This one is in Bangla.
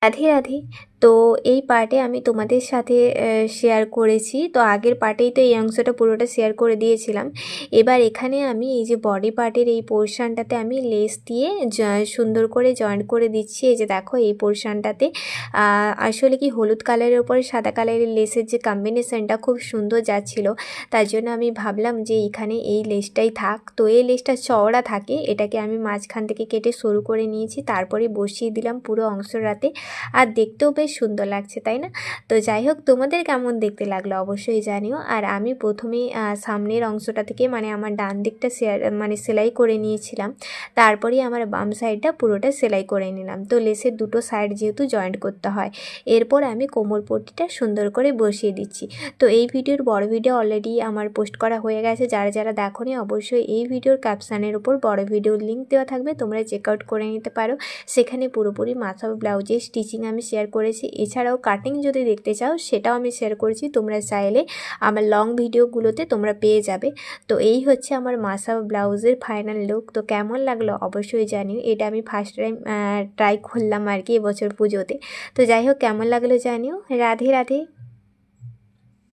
রাধে রাধে। তো এই পার্টে আমি তোমাদের সাথে শেয়ার করেছি, তো আগের পার্টেই তো এই অংশটা পুরোটা শেয়ার করে দিয়েছিলাম। এবার এখানে আমি এই যে বডি পার্টের এই পোর্শনটাতে আমি লেস দিয়ে সুন্দর করে জয়েন্ট করে দিচ্ছি। এই যে দেখো এই পোর্শনটাতে আসলে কি হলুদ কালারের উপরে সাদা কালারের লেসের যে কম্বিনেশনটা খুব সুন্দর যাচ্ছিল, তার জন্য আমি ভাবলাম যে এখানে এই লেসটাই থাক। তো এই লেসটা চওড়া থাকে, এটাকে আমি মাঝখান থেকে কেটে সরু করে নিয়েছি, তারপরে বসিয়ে দিলাম পুরো অংশটাতে। আর দেখতেও বেশ সুন্দর লাগছে, তাই না? তো যাই হোক, তোমাদের কেমন দেখতে লাগলো অবশ্যই জানিও। আর আমি প্রথমেই সামনের অংশটা থেকে মানে আমার ডান দিকটা সেলাই করে নিয়েছিলাম, তারপরেই আমার বাম সাইডটা পুরোটা সেলাই করে নিলাম। তো লেসের দুটো সাইড যেহেতু জয়েন্ট করতে হয়, এরপর আমি কোমর পট্টিটা সুন্দর করে বসিয়ে দিচ্ছি। তো এই ভিডিওর বড় ভিডিও অলরেডি আমার পোস্ট করা হয়ে গেছে, যারা যারা দেখোনি অবশ্যই এই ভিডিওর ক্যাপশানের উপর বড় ভিডিওর লিঙ্ক দেওয়া থাকবে, তোমরা চেক আউট করে নিতে পারো। সেখানে পুরোপুরি মাথার ব্লাউজের স্টিচিং আমি শেয়ার করেছি, এছাড়াও কাটিং যদি দেখতে চাও সেটাও আমি শেয়ার করেছি, তোমরা চাইলে আমার লং ভিডিওগুলোতে তোমরা পেয়ে যাবে। তো এই হচ্ছে আমার মাসা ব্লাউজের ফাইনাল লুক। তো কেমন লাগলো অবশ্যই জানিও, এটা আমি ফার্স্ট টাইম ট্রাই করলাম আর কি এবছর পুজোতে। তো যাই হোক, কেমন লাগলো জানিও। রাধে রাধে।